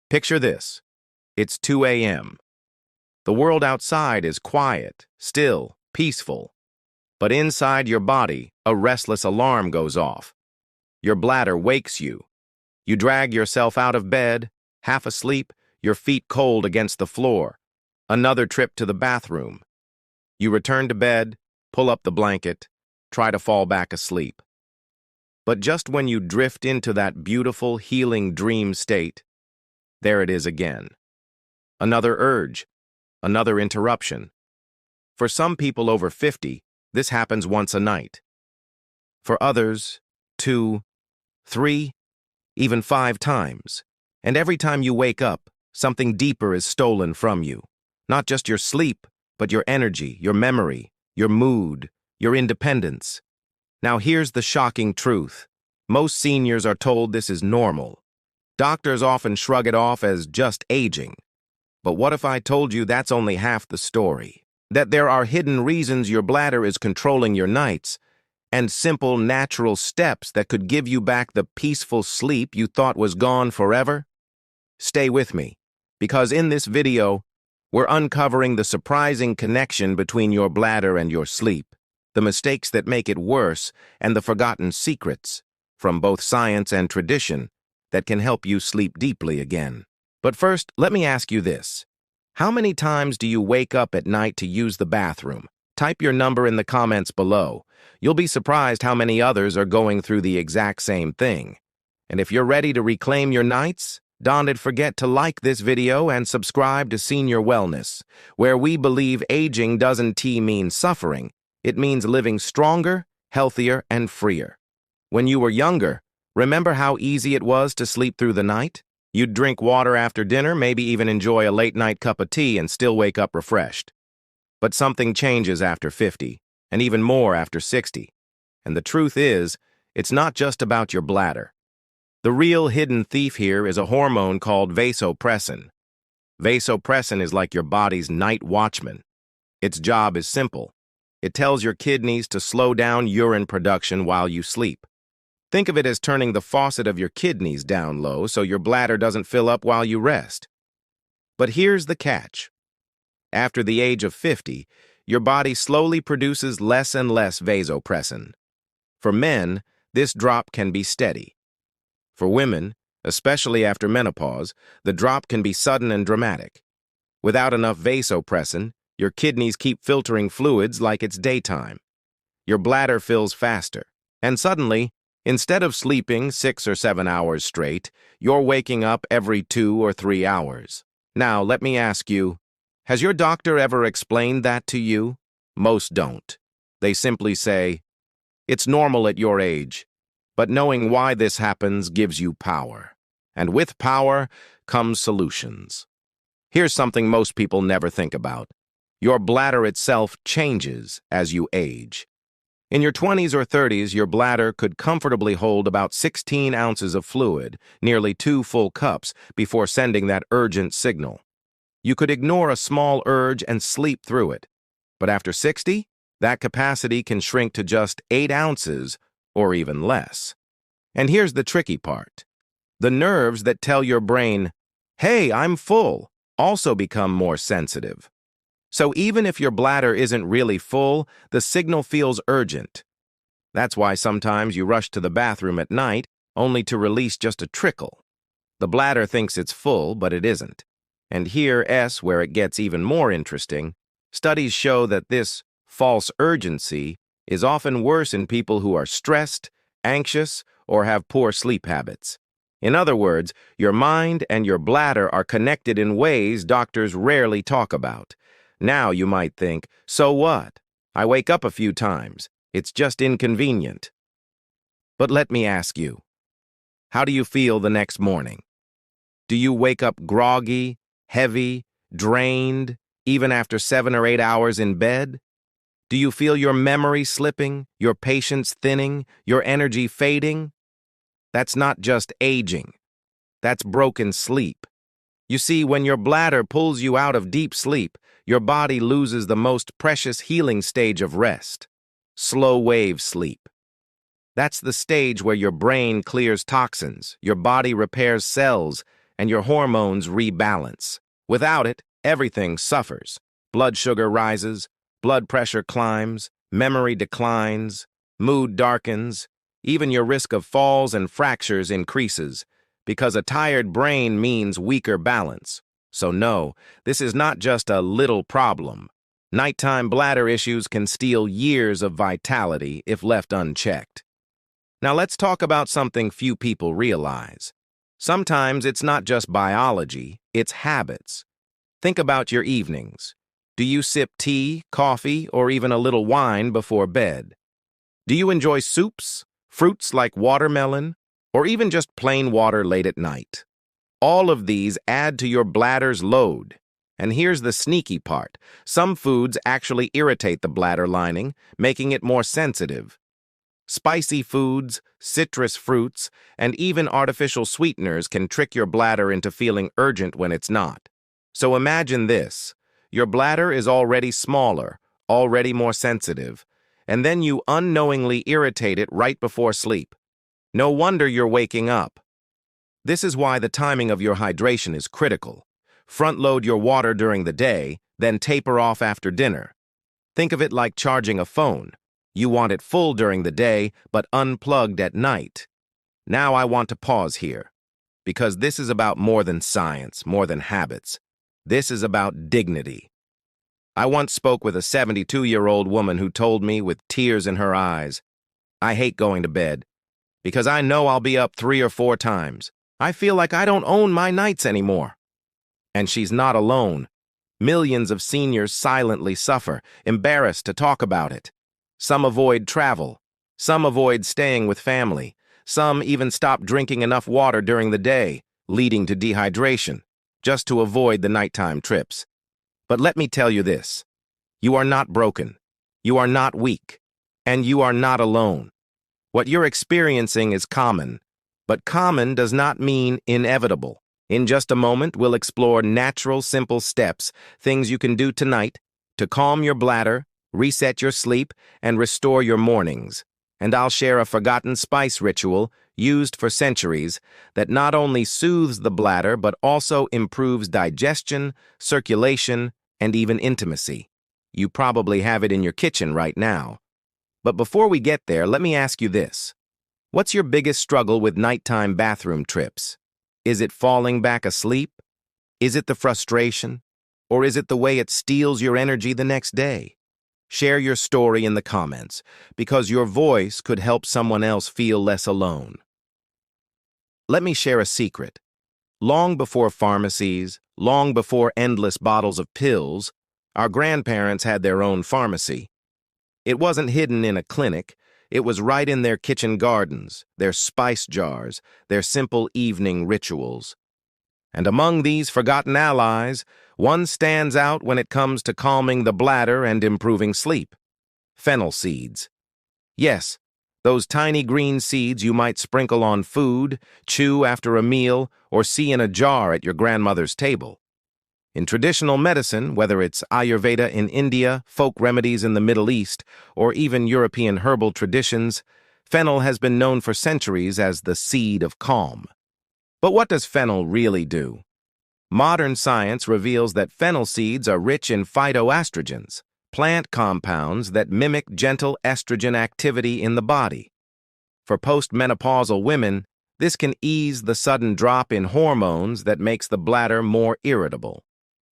Picture this. It's 2 a.m. The world outside is quiet, still, peaceful. But inside your body, a restless alarm goes off. Your bladder wakes you. You drag yourself out of bed, half asleep, your feet cold against the floor. Another trip to the bathroom. You return to bed, pull up the blanket, try to fall back asleep. But just when you drift into that beautiful, healing dream state, there it is again. Another urge, another interruption. For some people over 50, this happens once a night. For others, 2, 3, even 5 times. And every time you wake up, something deeper is stolen from you. Not just your sleep, but your energy, your memory, your mood, your independence. Now here's the shocking truth. Most seniors are told this is normal. Doctors often shrug it off as just aging. But what if I told you that's only half the story? That there are hidden reasons your bladder is controlling your nights, and simple, natural steps that could give you back the peaceful sleep you thought was gone forever? Stay with me, because in this video, we're uncovering the surprising connection between your bladder and your sleep, the mistakes that make it worse, and the forgotten secrets, from both science and tradition, that can help you sleep deeply again. But first, let me ask you this. How many times do you wake up at night to use the bathroom? Type your number in the comments below. You'll be surprised how many others are going through the exact same thing. And if you're ready to reclaim your nights, don't forget to like this video and subscribe to Senior Wellness, where we believe aging doesn't mean suffering. It means living stronger, healthier, and freer. When you were younger, remember how easy it was to sleep through the night? You'd drink water after dinner, maybe even enjoy a late-night cup of tea and still wake up refreshed. But something changes after 50, and even more after 60. And the truth is, it's not just about your bladder. The real hidden thief here is a hormone called vasopressin. Vasopressin is like your body's night watchman. Its job is simple. It tells your kidneys to slow down urine production while you sleep. Think of it as turning the faucet of your kidneys down low so your bladder doesn't fill up while you rest. But here's the catch. After the age of 50, your body slowly produces less and less vasopressin. For men, this drop can be steady. For women, especially after menopause, the drop can be sudden and dramatic. Without enough vasopressin, your kidneys keep filtering fluids like it's daytime. Your bladder fills faster, and suddenly, instead of sleeping 6 or 7 hours straight, you're waking up every 2 or 3 hours. Now, let me ask you, has your doctor ever explained that to you? Most don't. They simply say, it's normal at your age. But knowing why this happens gives you power. And with power comes solutions. Here's something most people never think about. Your bladder itself changes as you age. In your 20s or 30s, your bladder could comfortably hold about 16 ounces of fluid, nearly 2 full cups, before sending that urgent signal. You could ignore a small urge and sleep through it. But after 60, that capacity can shrink to just 8 ounces or even less. And here's the tricky part. The nerves that tell your brain, hey, I'm full, also become more sensitive. So even if your bladder isn't really full, the signal feels urgent. That's why sometimes you rush to the bathroom at night only to release just a trickle. The bladder thinks it's full, but it isn't. And here's where it gets even more interesting. Studies show that this false urgency is often worse in people who are stressed, anxious, or have poor sleep habits. In other words, your mind and your bladder are connected in ways doctors rarely talk about. Now you might think, so what? I wake up a few times. It's just inconvenient. But let me ask you, how do you feel the next morning? Do you wake up groggy, heavy, drained, even after 7 or 8 hours in bed? Do you feel your memory slipping, your patience thinning, your energy fading? That's not just aging. That's broken sleep. You see, when your bladder pulls you out of deep sleep, your body loses the most precious healing stage of rest, slow-wave sleep. That's the stage where your brain clears toxins, your body repairs cells, and your hormones rebalance. Without it, everything suffers. Blood sugar rises, blood pressure climbs, memory declines, mood darkens, even your risk of falls and fractures increases, because a tired brain means weaker balance. So no, this is not just a little problem. Nighttime bladder issues can steal years of vitality if left unchecked. Now let's talk about something few people realize. Sometimes it's not just biology, it's habits. Think about your evenings. Do you sip tea, coffee, or even a little wine before bed? Do you enjoy soups, fruits like watermelon, or even just plain water late at night? All of these add to your bladder's load. And here's the sneaky part. Some foods actually irritate the bladder lining, making it more sensitive. Spicy foods, citrus fruits, and even artificial sweeteners can trick your bladder into feeling urgent when it's not. So imagine this. Your bladder is already smaller, already more sensitive, and then you unknowingly irritate it right before sleep. No wonder you're waking up. This is why the timing of your hydration is critical. Front-load your water during the day, then taper off after dinner. Think of it like charging a phone. You want it full during the day, but unplugged at night. Now I want to pause here, because this is about more than science, more than habits. This is about dignity. I once spoke with a 72-year-old woman who told me with tears in her eyes, "I hate going to bed, because I know I'll be up 3 or 4 times. I feel like I don't own my nights anymore." And she's not alone. Millions of seniors silently suffer, embarrassed to talk about it. Some avoid travel. Some avoid staying with family. Some even stop drinking enough water during the day, leading to dehydration, just to avoid the nighttime trips. But let me tell you this. You are not broken. You are not weak. And you are not alone. What you're experiencing is common. But common does not mean inevitable. In just a moment, we'll explore natural, simple steps, things you can do tonight to calm your bladder, reset your sleep, and restore your mornings. And I'll share a forgotten spice ritual used for centuries that not only soothes the bladder but also improves digestion, circulation, and even intimacy. You probably have it in your kitchen right now. But before we get there, let me ask you this. What's your biggest struggle with nighttime bathroom trips? Is it falling back asleep? Is it the frustration? Or is it the way it steals your energy the next day? Share your story in the comments, because your voice could help someone else feel less alone. Let me share a secret. Long before pharmacies, long before endless bottles of pills, our grandparents had their own pharmacy. It wasn't hidden in a clinic. It was right in their kitchen gardens, their spice jars, their simple evening rituals. And among these forgotten allies, one stands out when it comes to calming the bladder and improving sleep. Fennel seeds. Yes, those tiny green seeds you might sprinkle on food, chew after a meal, or see in a jar at your grandmother's table. In traditional medicine, whether it's Ayurveda in India, folk remedies in the Middle East, or even European herbal traditions, fennel has been known for centuries as the seed of calm. But what does fennel really do? Modern science reveals that fennel seeds are rich in phytoestrogens, plant compounds that mimic gentle estrogen activity in the body. For postmenopausal women, this can ease the sudden drop in hormones that makes the bladder more irritable.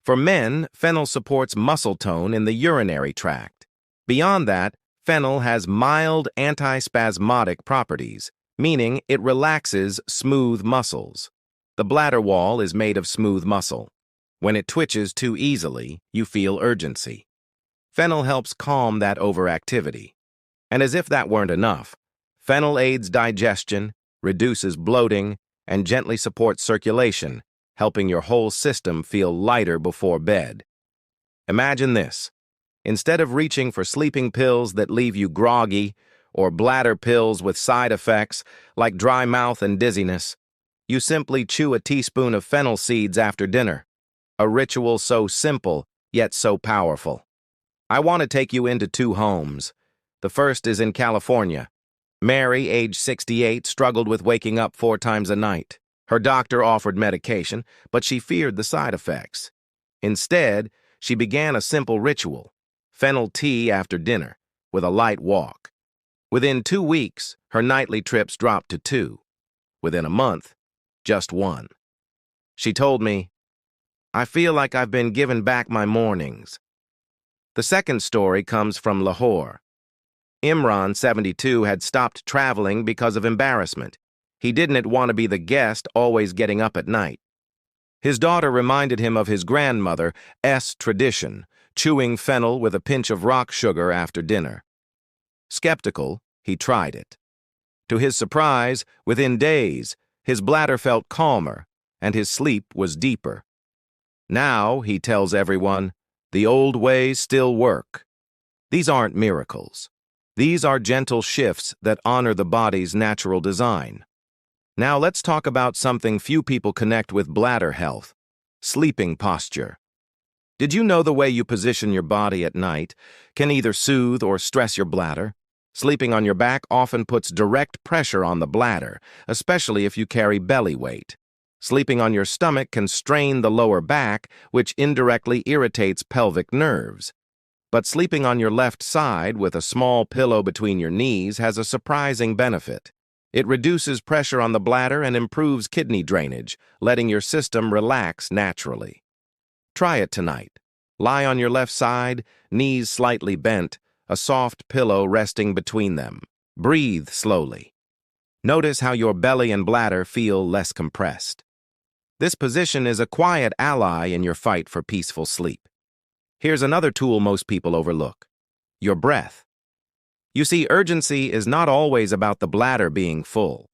For men, fennel supports muscle tone in the urinary tract. Beyond that, fennel has mild antispasmodic properties, meaning it relaxes smooth muscles. The bladder wall is made of smooth muscle. When it twitches too easily, you feel urgency. Fennel helps calm that overactivity. And as if that weren't enough, fennel aids digestion, reduces bloating, and gently supports circulation, helping your whole system feel lighter before bed. Imagine this. Instead of reaching for sleeping pills that leave you groggy, or bladder pills with side effects like dry mouth and dizziness, you simply chew a teaspoon of fennel seeds after dinner. A ritual so simple, yet so powerful. I want to take you into 2 homes. The first is in California. Mary, age 68, struggled with waking up 4 times a night. Her doctor offered medication, but she feared the side effects. Instead, she began a simple ritual: fennel tea after dinner, with a light walk. Within 2 weeks, her nightly trips dropped to 2. Within a month, just 1. She told me, "I feel like I've been given back my mornings." The second story comes from Lahore. Imran, 72, had stopped traveling because of embarrassment. He didn't want to be the guest always getting up at night. His daughter reminded him of his grandmother's tradition, chewing fennel with a pinch of rock sugar after dinner. Skeptical, he tried it. To his surprise, within days, his bladder felt calmer and his sleep was deeper. Now, he tells everyone, the old ways still work. These aren't miracles. These are gentle shifts that honor the body's natural design. Now let's talk about something few people connect with bladder health: sleeping posture. Did you know the way you position your body at night can either soothe or stress your bladder? Sleeping on your back often puts direct pressure on the bladder, especially if you carry belly weight. Sleeping on your stomach can strain the lower back, which indirectly irritates pelvic nerves. But sleeping on your left side with a small pillow between your knees has a surprising benefit. It reduces pressure on the bladder and improves kidney drainage, letting your system relax naturally. Try it tonight. Lie on your left side, knees slightly bent, a soft pillow resting between them. Breathe slowly. Notice how your belly and bladder feel less compressed. This position is a quiet ally in your fight for peaceful sleep. Here's another tool most people overlook: your breath. You see, urgency is not always about the bladder being full.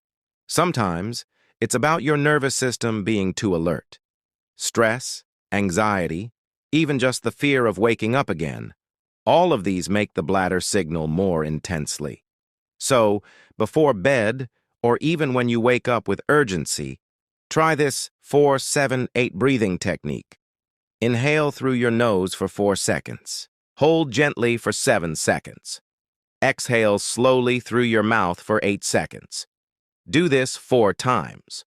Sometimes, it's about your nervous system being too alert. Stress, anxiety, even just the fear of waking up again, all of these make the bladder signal more intensely. So, before bed, or even when you wake up with urgency, try this 4-7-8 breathing technique. Inhale through your nose for 4 seconds. Hold gently for 7 seconds. Exhale slowly through your mouth for 8 seconds. Do this 4 times.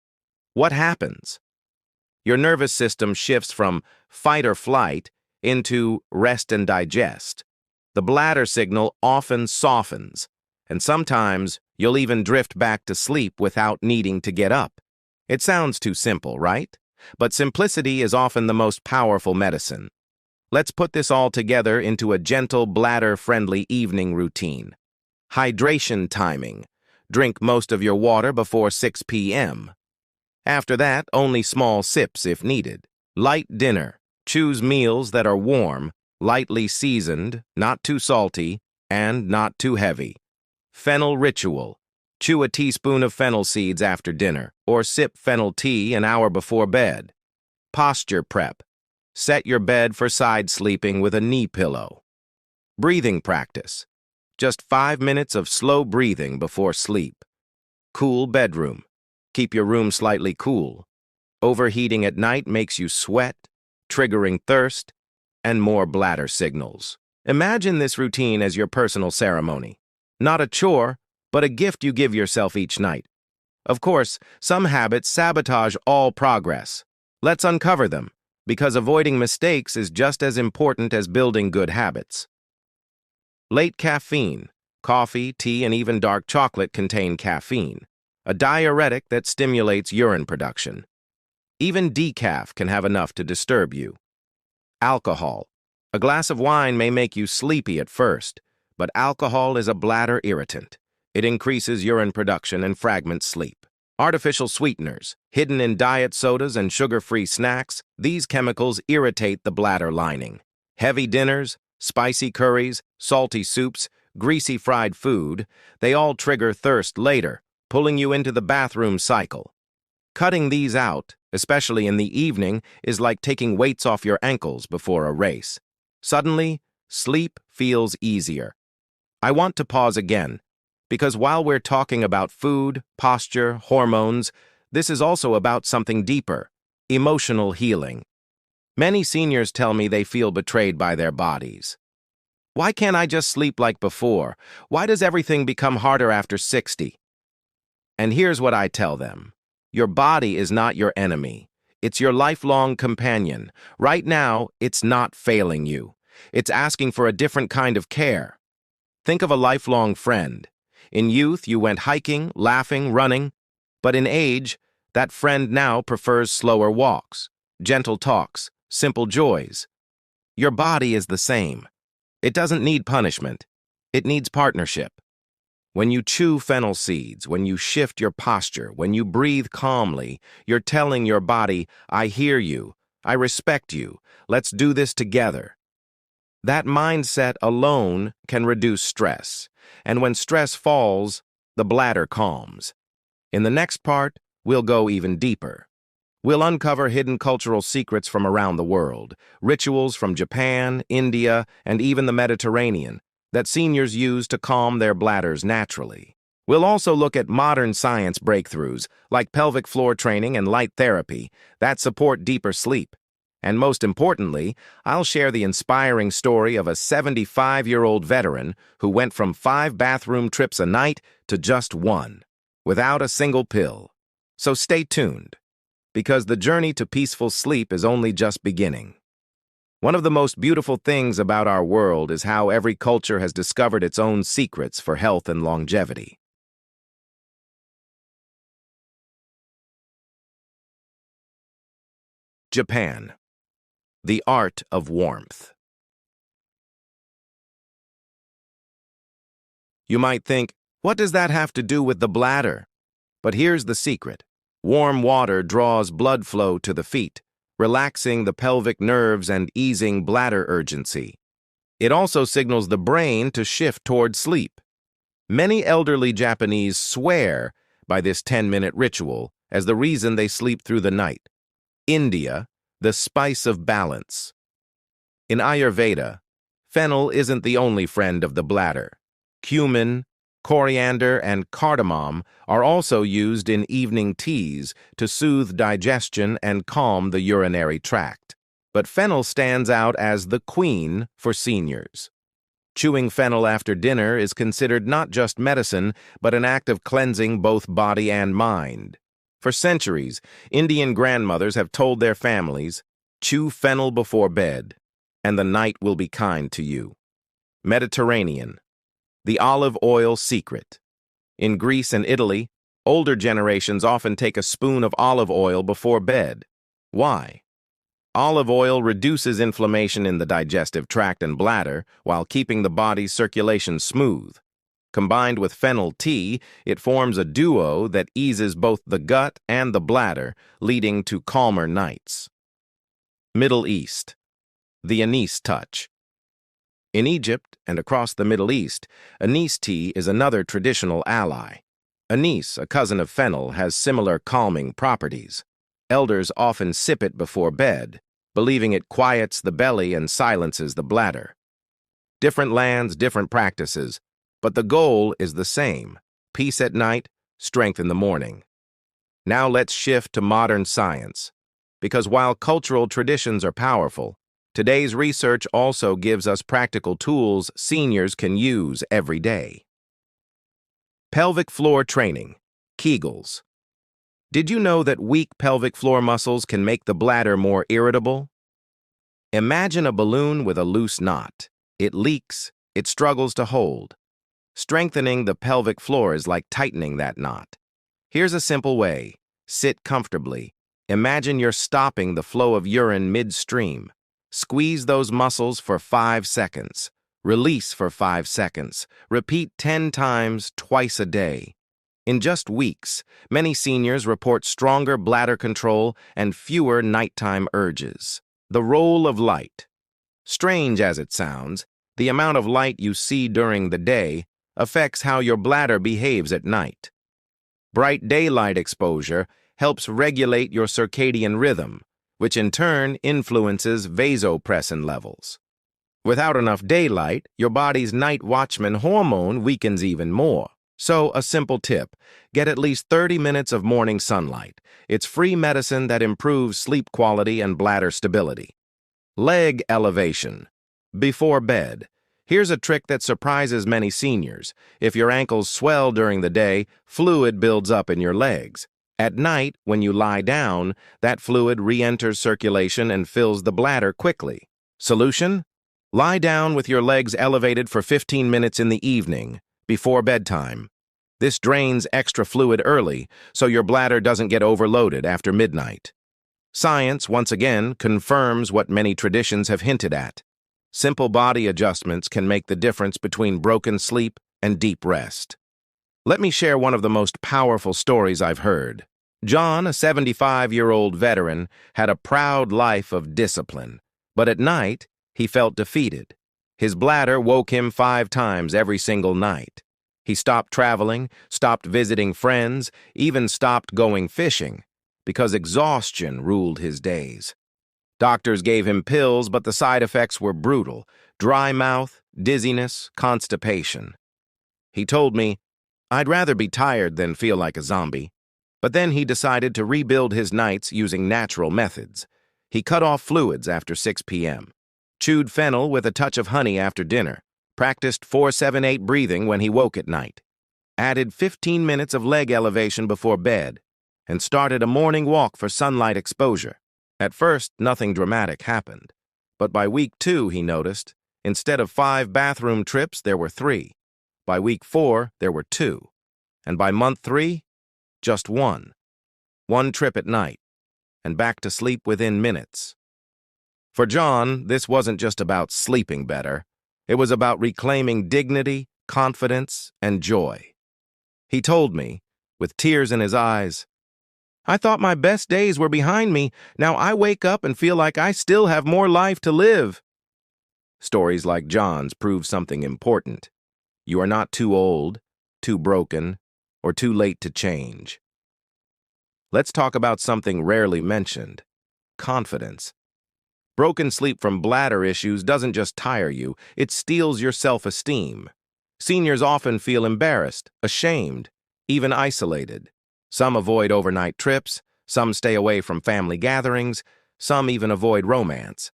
What happens? Your nervous system shifts from fight or flight into rest and digest. The bladder signal often softens, and sometimes you'll even drift back to sleep without needing to get up. It sounds too simple, right? But simplicity is often the most powerful medicine. Let's put this all together into a gentle, bladder-friendly evening routine. Hydration timing. Drink most of your water before 6 p.m. After that, only small sips if needed. Light dinner. Choose meals that are warm, lightly seasoned, not too salty, and not too heavy. Fennel ritual. Chew a teaspoon of fennel seeds after dinner, or sip fennel tea an hour before bed. Posture prep. Set your bed for side sleeping with a knee pillow. Breathing practice. Just 5 minutes of slow breathing before sleep. Cool bedroom. Keep your room slightly cool. Overheating at night makes you sweat, triggering thirst, and more bladder signals. Imagine this routine as your personal ceremony. Not a chore, but a gift you give yourself each night. Of course, some habits sabotage all progress. Let's uncover them, because avoiding mistakes is just as important as building good habits. Late caffeine. Coffee, tea, and even dark chocolate contain caffeine, a diuretic that stimulates urine production. Even decaf can have enough to disturb you. Alcohol. A glass of wine may make you sleepy at first, but alcohol is a bladder irritant. It increases urine production and fragments sleep. Artificial sweeteners, hidden in diet sodas and sugar-free snacks, these chemicals irritate the bladder lining. Heavy dinners, spicy curries, salty soups, greasy fried food, they all trigger thirst later, pulling you into the bathroom cycle. Cutting these out, especially in the evening, is like taking weights off your ankles before a race. Suddenly, sleep feels easier. I want to pause again, because while we're talking about food, posture, hormones, this is also about something deeper: emotional healing. Many seniors tell me they feel betrayed by their bodies. Why can't I just sleep like before? Why does everything become harder after 60? And here's what I tell them. Your body is not your enemy. It's your lifelong companion. Right now, it's not failing you. It's asking for a different kind of care. Think of a lifelong friend. In youth, you went hiking, laughing, running. But in age, that friend now prefers slower walks, gentle talks, simple joys. Your body is the same. It doesn't need punishment. It needs partnership. When you chew fennel seeds, when you shift your posture, when you breathe calmly, you're telling your body, I hear you, I respect you, let's do this together. That mindset alone can reduce stress, and when stress falls, the bladder calms. In the next part, we'll go even deeper. We'll uncover hidden cultural secrets from around the world, rituals from Japan, India, and even the Mediterranean that seniors use to calm their bladders naturally. We'll also look at modern science breakthroughs like pelvic floor training and light therapy that support deeper sleep. And most importantly, I'll share the inspiring story of a 75-year-old veteran who went from 5 bathroom trips a night to just 1, without a single pill. So stay tuned, because the journey to peaceful sleep is only just beginning. One of the most beautiful things about our world is how every culture has discovered its own secrets for health and longevity. Japan. The art of warmth. You might think, what does that have to do with the bladder? But here's the secret. Warm water draws blood flow to the feet, relaxing the pelvic nerves and easing bladder urgency. It also signals the brain to shift toward sleep. Many elderly Japanese swear by this 10-minute ritual as the reason they sleep through the night. India, the spice of balance. In Ayurveda, fennel isn't the only friend of the bladder. Cumin, coriander, and cardamom are also used in evening teas to soothe digestion and calm the urinary tract. But fennel stands out as the queen for seniors. Chewing fennel after dinner is considered not just medicine, but an act of cleansing both body and mind. For centuries, Indian grandmothers have told their families, chew fennel before bed, and the night will be kind to you. Mediterranean. The olive oil secret. In Greece and Italy, older generations often take a spoon of olive oil before bed. Why? Olive oil reduces inflammation in the digestive tract and bladder while keeping the body's circulation smooth. Combined with fennel tea, it forms a duo that eases both the gut and the bladder, leading to calmer nights. Middle East. The anise touch. In Egypt and across the Middle East, anise tea is another traditional ally. Anise, a cousin of fennel, has similar calming properties. Elders often sip it before bed, believing it quiets the belly and silences the bladder. Different lands, different practices, but the goal is the same: peace at night, strength in the morning. Now let's shift to modern science, because while cultural traditions are powerful, today's research also gives us practical tools seniors can use every day. Pelvic floor training, Kegels. Did you know that weak pelvic floor muscles can make the bladder more irritable? Imagine a balloon with a loose knot. It leaks, it struggles to hold. Strengthening the pelvic floor is like tightening that knot. Here's a simple way. Sit comfortably. Imagine you're stopping the flow of urine midstream. Squeeze those muscles for 5 seconds. Release for 5 seconds. Repeat 10 times twice a day. In just weeks, many seniors report stronger bladder control and fewer nighttime urges. The role of light. Strange as it sounds, the amount of light you see during the day affects how your bladder behaves at night. Bright daylight exposure helps regulate your circadian rhythm, which in turn influences vasopressin levels. Without enough daylight, your body's night watchman hormone weakens even more. So, a simple tip: get at least 30 minutes of morning sunlight. It's free medicine that improves sleep quality and bladder stability. Leg elevation. Before bed. Here's a trick that surprises many seniors. If your ankles swell during the day, fluid builds up in your legs. At night, when you lie down, that fluid re-enters circulation and fills the bladder quickly. Solution? Lie down with your legs elevated for 15 minutes in the evening, before bedtime. This drains extra fluid early, so your bladder doesn't get overloaded after midnight. Science, once again, confirms what many traditions have hinted at. Simple body adjustments can make the difference between broken sleep and deep rest. Let me share one of the most powerful stories I've heard. John, a 75-year-old veteran, had a proud life of discipline, but at night, he felt defeated. His bladder woke him 5 times every single night. He stopped traveling, stopped visiting friends, even stopped going fishing, because exhaustion ruled his days. Doctors gave him pills, but the side effects were brutal: dry mouth, dizziness, constipation. He told me, "I'd rather be tired than feel like a zombie." But then he decided to rebuild his nights using natural methods. He cut off fluids after 6 p.m., chewed fennel with a touch of honey after dinner, practiced 4-7-8 breathing when he woke at night, added 15 minutes of leg elevation before bed, and started a morning walk for sunlight exposure. At first, nothing dramatic happened, but by week 2, he noticed, instead of 5 bathroom trips, there were 3. By week 4, there were 2. And by month 3, just 1. 1 trip at night, and back to sleep within minutes. For John, this wasn't just about sleeping better. It was about reclaiming dignity, confidence, and joy. He told me, with tears in his eyes, "I thought my best days were behind me. Now I wake up and feel like I still have more life to live." Stories like John's prove something important. You are not too old, too broken, or too late to change. Let's talk about something rarely mentioned: confidence. Broken sleep from bladder issues doesn't just tire you, it steals your self-esteem. Seniors often feel embarrassed, ashamed, even isolated. Some avoid overnight trips, some stay away from family gatherings, some even avoid romance.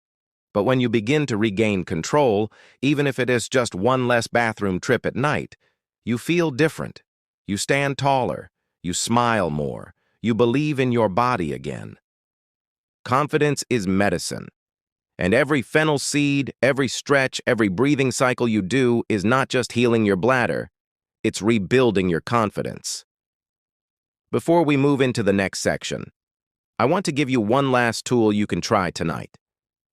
But when you begin to regain control, even if it is just 1 less bathroom trip at night, you feel different. You stand taller, you smile more, you believe in your body again. Confidence is medicine. And every fennel seed, every stretch, every breathing cycle you do is not just healing your bladder, it's rebuilding your confidence. Before we move into the next section, I want to give you one last tool you can try tonight.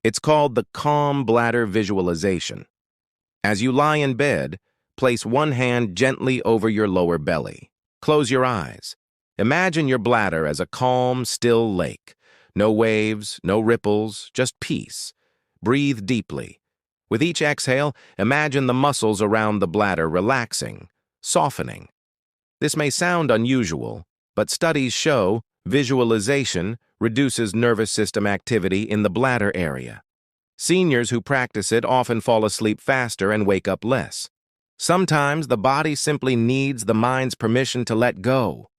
It's called the Calm Bladder Visualization. As you lie in bed, place one hand gently over your lower belly. Close your eyes. Imagine your bladder as a calm, still lake. No waves, no ripples, just peace. Breathe deeply. With each exhale, imagine the muscles around the bladder relaxing, softening. This may sound unusual, but studies show visualization reduces nervous system activity in the bladder area. Seniors who practice it often fall asleep faster and wake up less. Sometimes the body simply needs the mind's permission to let go.